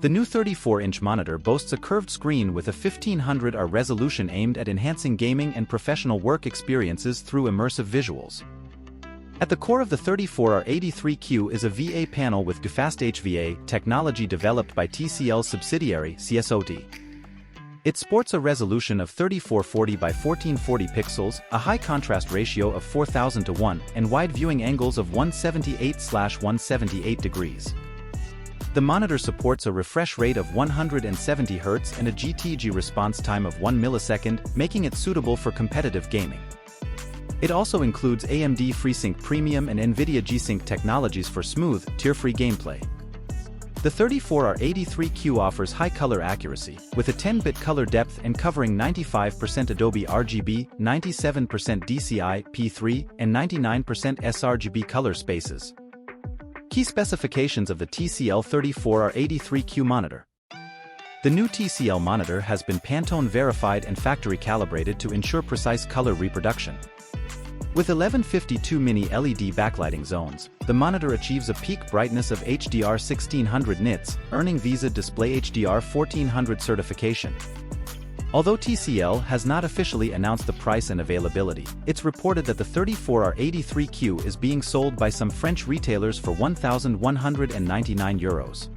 The new 34-inch monitor boasts a curved screen with a 1500R resolution aimed at enhancing gaming and professional work experiences through immersive visuals. At the core of the 34R83Q is a VA panel with Fast-HVA technology developed by TCL subsidiary CSOT. It sports a resolution of 3440 by 1440 pixels, a high contrast ratio of 4000:1, and wide viewing angles of 178/178 degrees. The monitor supports a refresh rate of 170 Hz and a GTG response time of 1 millisecond, making it suitable for competitive gaming. It also includes AMD FreeSync Premium and NVIDIA G-Sync technologies for smooth, tear-free gameplay. The 34R83Q offers high color accuracy, with a 10-bit color depth and covering 95% Adobe RGB, 97% DCI, P3, and 99% sRGB color spaces. Key specifications of the TCL 34R83Q monitor. The new TCL monitor has been Pantone verified and factory calibrated to ensure precise color reproduction. With 1152 mini LED backlighting zones, the monitor achieves a peak brightness of HDR 1600 nits, earning VISA Display HDR 1400 certification. Although TCL has not officially announced the price and availability, it's reported that the 34R83Q is being sold by some French retailers for €1,199.